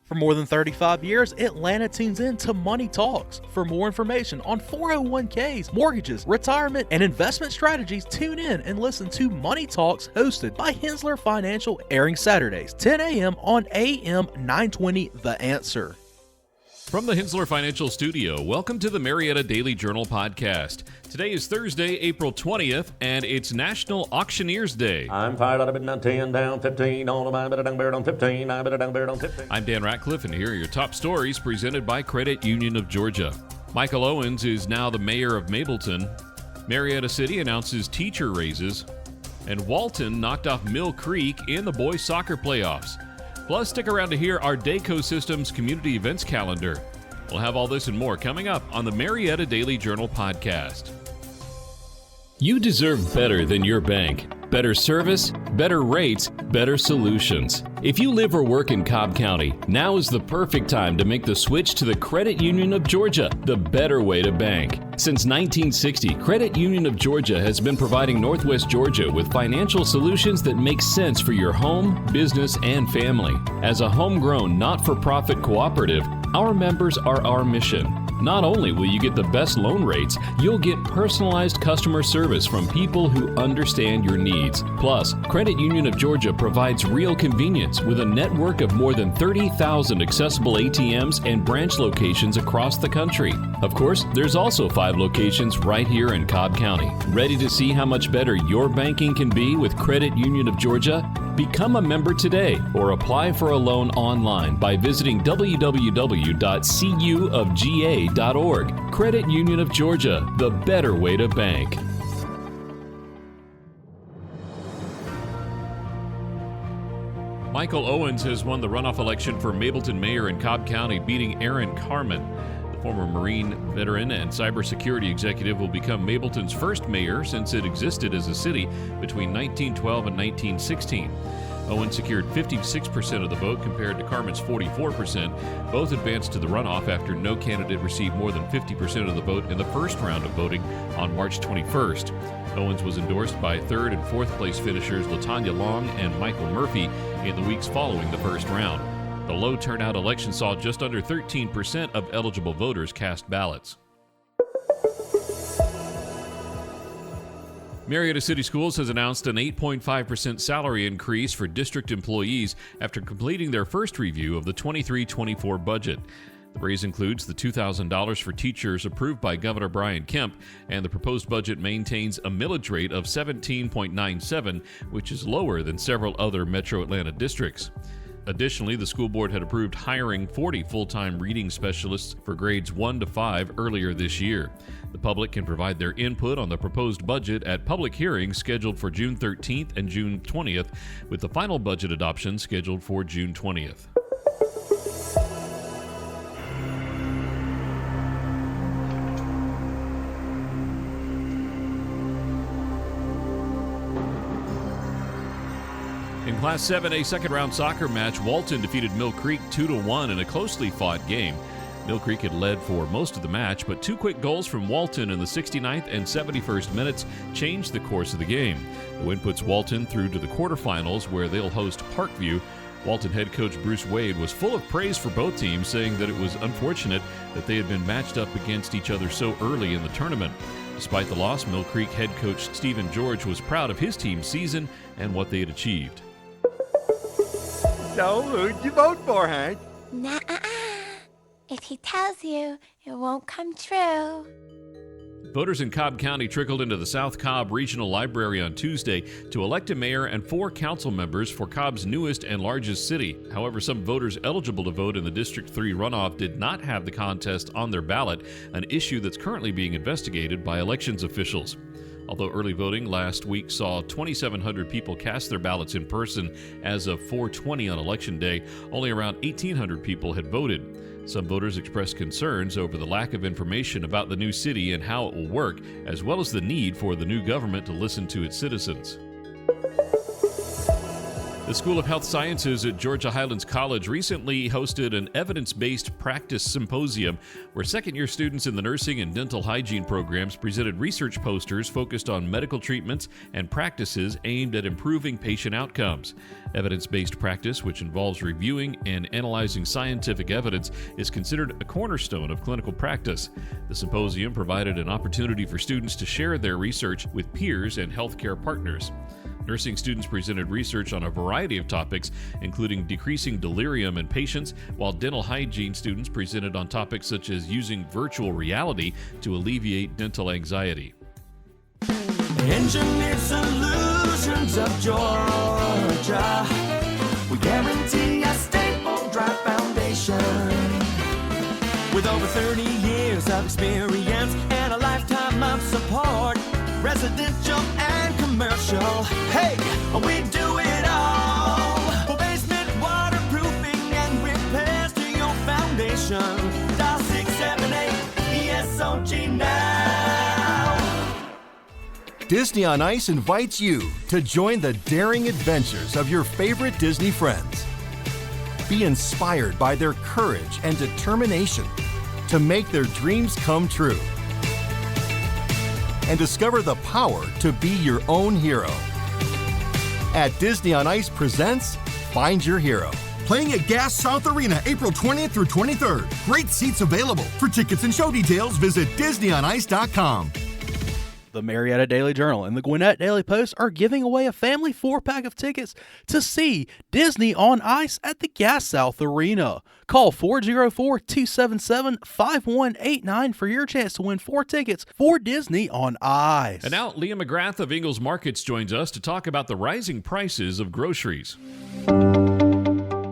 For more than 35 years, Atlanta tunes in to Money Talks. For more information on 401ks, mortgages, retirement, and investment strategies, tune in and listen to Money Talks hosted by Hensler Financial, airing Saturdays, 10 a.m. on AM 920 The Answer. From the Hensler Financial Studio, welcome to the Marietta Daily Journal Podcast. Today is Thursday, April 20th, and it's National Auctioneers Day. I'm fired out of midnight, 10 down, 15 on my better down, bear on 15, I better down, bear on 15. I'm Dan Ratcliffe, and here are your top stories presented by Credit Union of Georgia. Michael Owens is now the mayor of Mableton. Marietta City announces teacher raises. And Walton knocked off Mill Creek in the boys soccer playoffs. Plus, stick around to hear our Dayco Systems community events calendar. We'll have all this and more coming up on the Marietta Daily Journal Podcast. You deserve better than your bank. Better service, better rates, better solutions. If you live or work in Cobb County, now is the perfect time to make the switch to the Credit Union of Georgia, the better way to bank. Since 1960, Credit Union of Georgia has been providing Northwest Georgia with financial solutions that make sense for your home, business, and family. As a homegrown, not-for-profit cooperative, our members are our mission. Not only will you get the best loan rates, you'll get personalized customer service from people who understand your needs. Plus, Credit Union of Georgia provides real convenience with a network of more than 30,000 accessible ATMs and branch locations across the country. Of course, there's also 5 locations right here in Cobb County. Ready to see how much better your banking can be with Credit Union of Georgia? Become a member today or apply for a loan online by visiting www.cuofga.org. Credit Union of Georgia, the better way to bank. Michael Owens has won the runoff election for Mableton mayor in Cobb County, beating Aaron Carman. The former Marine veteran and cybersecurity executive will become Mableton's first mayor since it existed as a city between 1912 and 1916. Owens secured 56% of the vote compared to Carman's 44%. Both advanced to the runoff after no candidate received more than 50% of the vote in the first round of voting on March 21st. Owens was endorsed by third and fourth place finishers LaTonia Long and Michael Murphy in the weeks following the first round. The low-turnout election saw just under 13% of eligible voters cast ballots. Marietta City Schools has announced an 8.5% salary increase for district employees after completing their first review of the 23-24 budget. The raise includes the $2,000 for teachers approved by Governor Brian Kemp, and the proposed budget maintains a millage rate of 17.97, which is lower than several other Metro Atlanta districts. Additionally, the school board had approved hiring 40 full-time reading specialists for grades 1 to 5 earlier this year. The public can provide their input on the proposed budget at public hearings scheduled for June 13th and June 20th, with the final budget adoption scheduled for June 20th. In Class 7A second-round soccer match, Walton defeated Mill Creek 2-1 in a closely fought game. Mill Creek had led for most of the match, but 2 quick goals from Walton in the 69th and 71st minutes changed the course of the game. The win puts Walton through to the quarterfinals, where they'll host Parkview. Walton head coach Bruce Wade was full of praise for both teams, saying that it was unfortunate that they had been matched up against each other so early in the tournament. Despite the loss, Mill Creek head coach Stephen George was proud of his team's season and what they had achieved. So, who'd you vote for, Hank? Nuh-uh. If he tells you, it won't come true. Voters in Cobb County trickled into the South Cobb Regional Library on Tuesday to elect a mayor and 4 council members for Cobb's newest and largest city. However, some voters eligible to vote in the District 3 runoff did not have the contest on their ballot, an issue that's currently being investigated by elections officials. Although early voting last week saw 2,700 people cast their ballots in person as of 4:20 on Election Day, only around 1,800 people had voted. Some voters expressed concerns over the lack of information about the new city and how it will work, as well as the need for the new government to listen to its citizens. The School of Health Sciences at Georgia Highlands College recently hosted an evidence-based practice symposium where second-year students in the nursing and dental hygiene programs presented research posters focused on medical treatments and practices aimed at improving patient outcomes. Evidence-based practice, which involves reviewing and analyzing scientific evidence, is considered a cornerstone of clinical practice. The symposium provided an opportunity for students to share their research with peers and healthcare partners. Nursing students presented research on a variety of topics, including decreasing delirium in patients, while dental hygiene students presented on topics such as using virtual reality to alleviate dental anxiety. Engineered Solutions of Georgia. We guarantee a stable, dry foundation. With over 30 years of experience and a lifetime of support, residential and commercial. Hey, we do it all. For basement waterproofing and repairs to your foundation. Dial 678-ESOG now. Disney on Ice invites you to join the daring adventures of your favorite Disney friends. Be inspired by their courage and determination to make their dreams come true. And discover the power to be your own hero. At Disney on Ice presents Find Your Hero. Playing at Gas South Arena, April 20th through 23rd. Great seats available. For tickets and show details, visit DisneyOnIce.com. The Marietta Daily Journal and the Gwinnett Daily Post are giving away a family 4-pack of tickets to see Disney on Ice at the Gas South Arena. Call 404-277-5189 for your chance to win 4 tickets for Disney on Ice. And now, Leah McGrath of Ingalls Markets joins us to talk about the rising prices of groceries.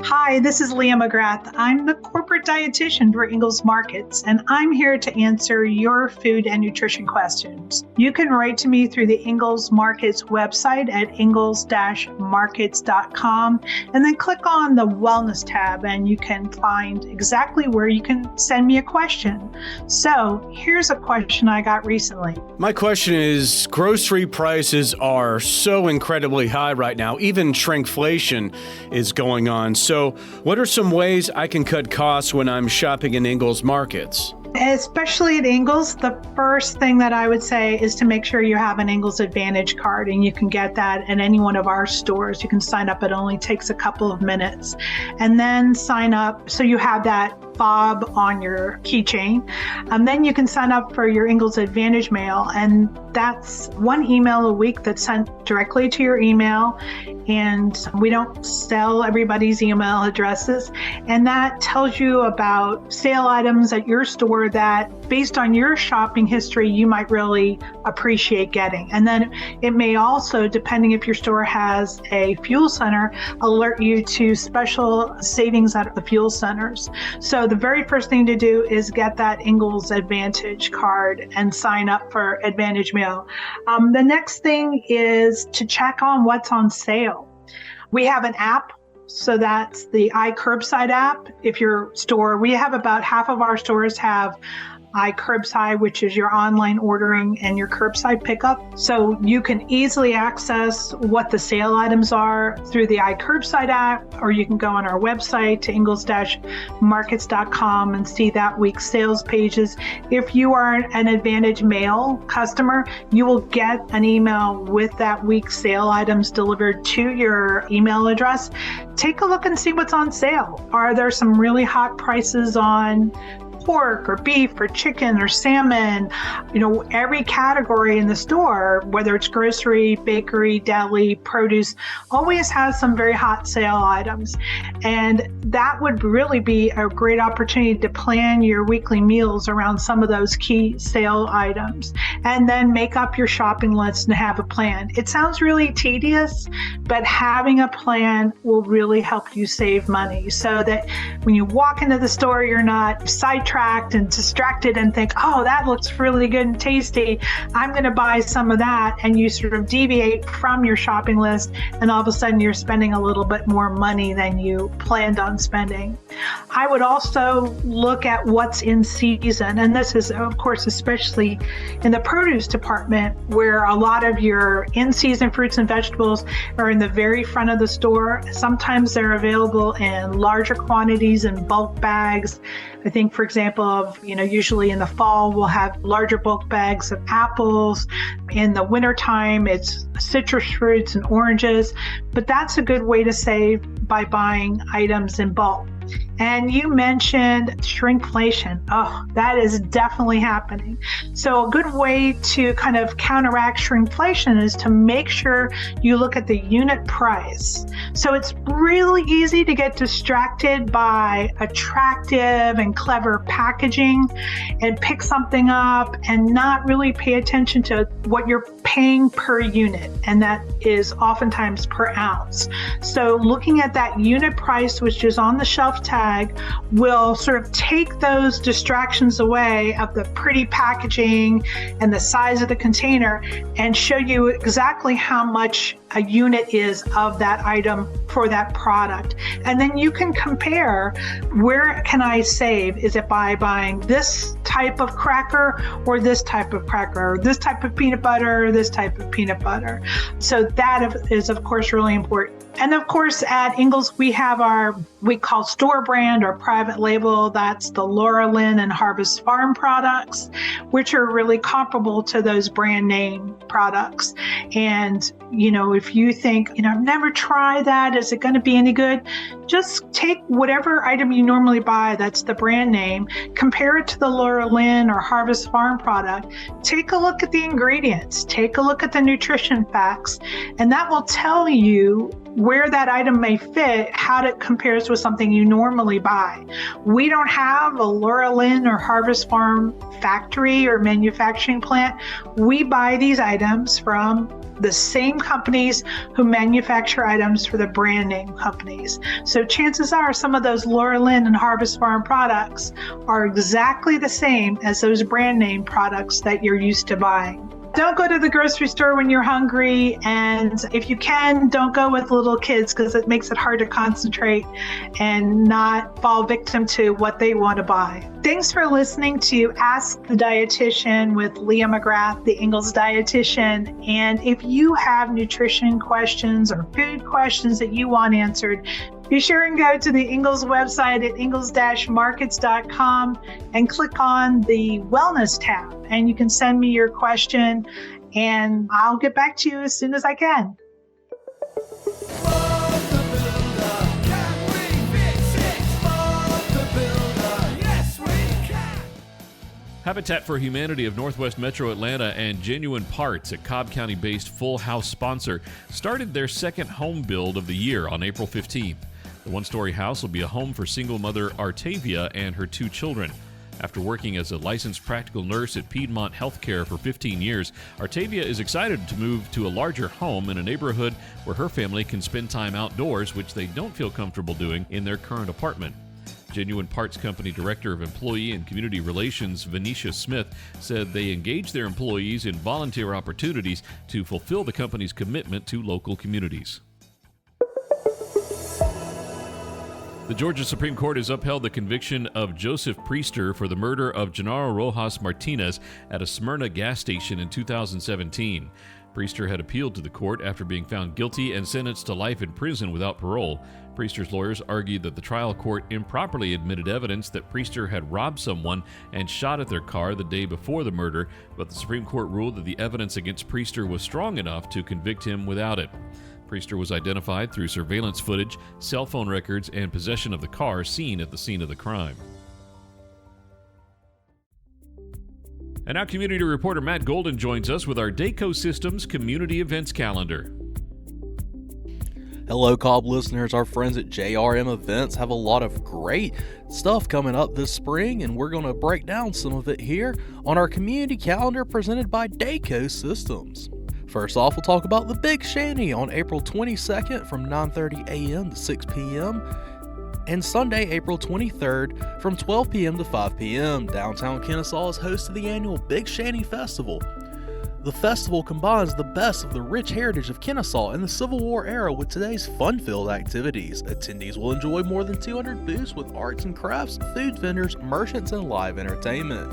Hi, this is Leah McGrath. I'm the corporate dietitian for Ingalls Markets, and I'm here to answer your food and nutrition questions. You can write to me through the Ingalls Markets website at ingalls-markets.com, and then click on the Wellness tab, and you can find exactly where you can send me a question. So here's a question I got recently. My question is, grocery prices are so incredibly high right now. Even shrinkflation is going on. So what are some ways I can cut costs when I'm shopping in Ingalls Markets? Especially at Ingalls, the first thing that I would say is to make sure you have an Ingalls Advantage card, and you can get that at any one of our stores. You can sign up. It only takes a couple of minutes. And then sign up so you have that fob on your keychain. Then you can sign up for your Ingalls Advantage mail, and that's 1 email a week that's sent directly to your email. And we don't sell everybody's email addresses. And that tells you about sale items at your store that, based on your shopping history, you might really appreciate getting. And then it may also, depending if your store has a fuel center, alert you to special savings at the fuel centers. So the very first thing to do is get that Ingalls Advantage card and sign up for Advantage Mail. The next thing is to check on what's on sale. We have an app, so that's the iCurbside app. If your store, we have about half of our stores have iCurbside, which is your online ordering and your curbside pickup. So you can easily access what the sale items are through the iCurbside app, or you can go on our website to ingalls-markets.com and see that week's sales pages. If you are an Advantage Mail customer, you will get an email with that week's sale items delivered to your email address. Take a look and see what's on sale. Are there some really hot prices on pork or beef or chicken or salmon? Every category in the store, whether it's grocery, bakery, deli, produce, always has some very hot sale items. And that would really be a great opportunity to plan your weekly meals around some of those key sale items, and then make up your shopping list and have a plan. It sounds really tedious, but having a plan will really help you save money, so that when you walk into the store, you're not sidetracked sidetracked and distracted and think, oh, that looks really good and tasty, I'm going to buy some of that. And you sort of deviate from your shopping list, and all of a sudden you're spending a little bit more money than you planned on spending. I would also look at what's in season. And this is, of course, especially in the produce department, where a lot of your in-season fruits and vegetables are in the very front of the store. Sometimes they're available in larger quantities in bulk bags. I think, for example, usually in the fall, we'll have larger bulk bags of apples. In the wintertime, it's citrus fruits and oranges. But that's a good way to save by buying items in bulk. And you mentioned shrinkflation. Oh, that is definitely happening. So a good way to kind of counteract shrinkflation is to make sure you look at the unit price. So it's really easy to get distracted by attractive and clever packaging and pick something up and not really pay attention to what you're paying per unit. And that is oftentimes per ounce. So looking at that unit price, which is on the shelf tag, will sort of take those distractions away of the pretty packaging and the size of the container and show you exactly how much a unit is of that item for that product. And then you can compare, where can I save? Is it by buying this type of cracker or this type of cracker, or this type of peanut butter, or this type of peanut butter? So that is, of course, really important. And of course, at Ingles, we have we call store brand or private label. That's the Laura Lynn and Harvest Farm products, which are really comparable to those brand name products. And, if you think, I've never tried that, is it going to be any good? Just take whatever item you normally buy that's the brand name, compare it to the Laura Lynn or Harvest Farm product, take a look at the ingredients, take a look at the nutrition facts, and that will tell you where that item may fit, how it compares with something you normally buy. We don't have a Laura Lynn or Harvest Farm factory or manufacturing plant. We buy these items from the same companies who manufacture items for the brand name companies. So chances are some of those Laura Lynn and Harvest Farm products are exactly the same as those brand name products that you're used to buying. Don't go to the grocery store when you're hungry, and if you can, don't go with little kids because it makes it hard to concentrate and not fall victim to what they want to buy. Thanks for listening to Ask the Dietitian with Leah McGrath, the Ingles dietitian. And if you have nutrition questions or food questions that you want answered, be sure and go to the Ingles website at ingles-markets.com and click on the Wellness tab. And you can send me your question, and I'll get back to you as soon as I can. Habitat for Humanity of Northwest Metro Atlanta and Genuine Parts, a Cobb County-based Full House sponsor, started their second home build of the year on April 15th. The one-story house will be a home for single mother Artavia and her 2 children. After working as a licensed practical nurse at Piedmont Healthcare for 15 years, Artavia is excited to move to a larger home in a neighborhood where her family can spend time outdoors, which they don't feel comfortable doing in their current apartment. Genuine Parts Company Director of Employee and Community Relations, Venetia Smith, said they engage their employees in volunteer opportunities to fulfill the company's commitment to local communities. The Georgia Supreme Court has upheld the conviction of Joseph Priester for the murder of Genaro Rojas Martinez at a Smyrna gas station in 2017. Priester had appealed to the court after being found guilty and sentenced to life in prison without parole. Priester's lawyers argued that the trial court improperly admitted evidence that Priester had robbed someone and shot at their car the day before the murder, but the Supreme Court ruled that the evidence against Priester was strong enough to convict him without it. Priester was identified through surveillance footage, cell phone records, and possession of the car seen at the scene of the crime. And now community reporter Matt Golden joins us with our Dayco Systems community events calendar. Hello, Cobb listeners. Our friends at JRM Events have a lot of great stuff coming up this spring, and we're going to break down some of it here on our community calendar presented by Dayco Systems. First off, we'll talk about the Big Shanty on April 22nd from 9:30 a.m. to 6 p.m. And Sunday, April 23rd from 12 p.m. to 5 p.m., downtown Kennesaw is host to the annual Big Shanty Festival. The festival combines the best of the rich heritage of Kennesaw in the Civil War era with today's fun-filled activities. Attendees will enjoy more than 200 booths with arts and crafts, food vendors, merchants, and live entertainment.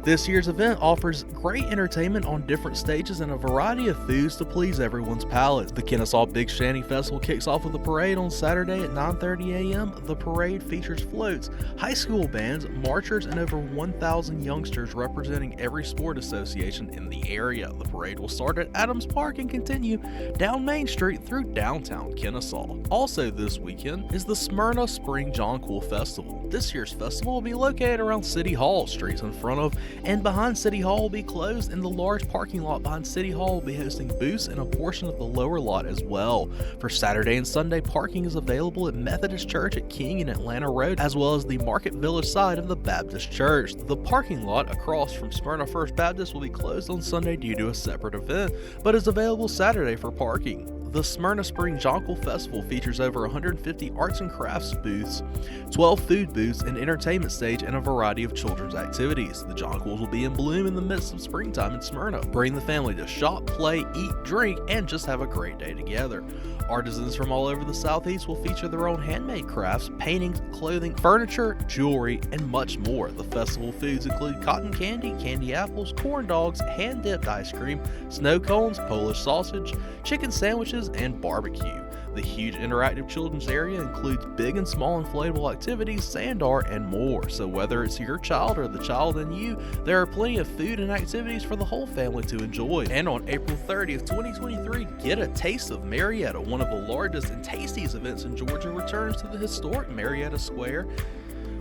This year's event offers great entertainment on different stages and a variety of foods to please everyone's palate. The Kennesaw Big Shanty Festival kicks off with a parade on Saturday at 9:30 a.m. The parade features floats, high school bands, marchers, and over 1,000 youngsters representing every sport association in the area. The parade will start at Adams Park and continue down Main Street through downtown Kennesaw. Also this weekend is the Smyrna Spring Jonquil Festival. This year's festival will be located around City Hall. Streets in front of and behind City Hall will be closed, and the large parking lot behind City Hall will be hosting booths and a portion of the lower lot as well. For Saturday and Sunday, parking is available at Methodist Church at King and Atlanta Road, as well as the Market Village side of the Baptist Church. The parking lot across from Smyrna First Baptist will be closed on Sunday due to a separate event, but is available Saturday for parking. The Smyrna Spring Jonquil Festival features over 150 arts and crafts booths, 12 food booths, an entertainment stage, and a variety of children's activities. The jonquils will be in bloom in the midst of springtime in Smyrna. Bring the family to shop, play, eat, drink, and just have a great day together. Artisans from all over the Southeast will feature their own handmade crafts, paintings, clothing, furniture, jewelry, and much more. The festival foods include cotton candy, candy apples, corn dogs, hand-dipped ice cream, snow cones, Polish sausage, chicken sandwiches, and barbecue. The huge interactive children's area includes big and small inflatable activities, sand art, and more. So whether it's your child or the child in you, there are plenty of food and activities for the whole family to enjoy. And on April 30th, 2023, get a taste of Marietta. One of the largest and tastiest events in Georgia returns to the historic Marietta Square.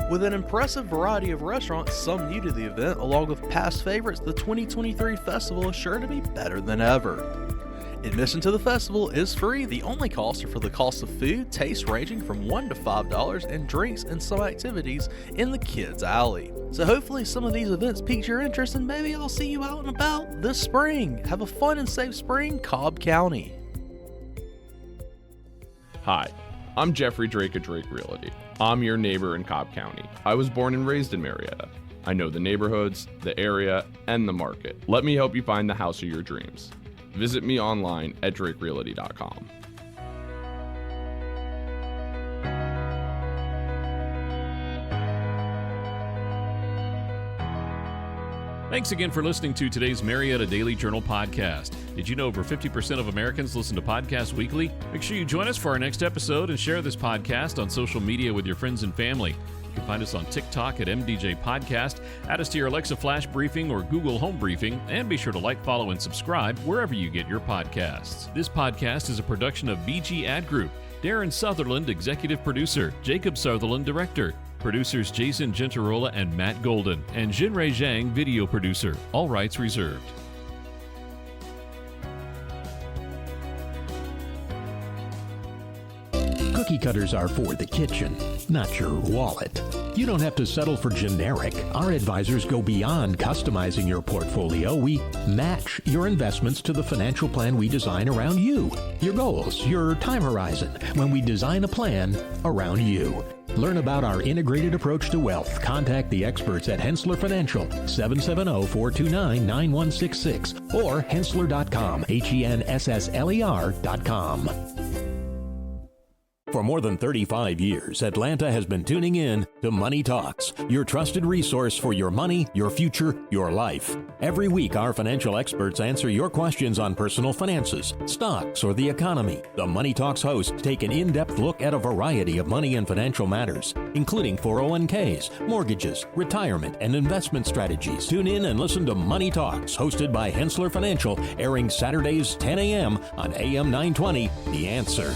With an impressive variety of restaurants, some new to the event, along with past favorites, the 2023 festival is sure to be better than ever. Admission to the festival is free. The only costs are for the cost of food, tastes ranging from $1 to $5, and drinks and some activities in the Kids Alley. So hopefully some of these events pique your interest, and maybe I'll see you out and about this spring. Have a fun and safe spring, Cobb County. Hi, I'm Jeffrey Drake of Drake Realty. I'm your neighbor in Cobb County. I was born and raised in Marietta. I know the neighborhoods, the area, and the market. Let me help you find the house of your dreams. Visit me online at drakerealty.com. Thanks again for listening to today's Marietta Daily Journal Podcast. Did you know over 50% of Americans listen to podcasts weekly? Make sure you join us for our next episode and share this podcast on social media with your friends and family. You can find us on TikTok at MDJ Podcast, add us to your Alexa Flash Briefing or Google Home Briefing, and be sure to like, follow, and subscribe wherever you get your podcasts. This podcast is a production of BG Ad Group. Darren Sutherland, Executive Producer. Jacob Sutherland, Director. Producers Jason Gentarola and Matt Golden. And Jinrei Zhang, Video Producer. All rights reserved. Cookie cutters are for the kitchen, not your wallet. You don't have to settle for generic. Our advisors go beyond customizing your portfolio. We match your investments to the financial plan we design around you, your goals, your time horizon, when we design a plan around you. Learn about our integrated approach to wealth. Contact the experts at Hensler Financial, 770-429-9166, or hensler.com, HENSSLER.com. For more than 35 years, Atlanta has been tuning in to Money Talks, your trusted resource for your money, your future, your life. Every week, our financial experts answer your questions on personal finances, stocks, or the economy. The Money Talks hosts take an in-depth look at a variety of money and financial matters, including 401ks, mortgages, retirement, and investment strategies. Tune in and listen to Money Talks, hosted by Hensler Financial, airing Saturdays 10 a.m. on AM 920, The Answer.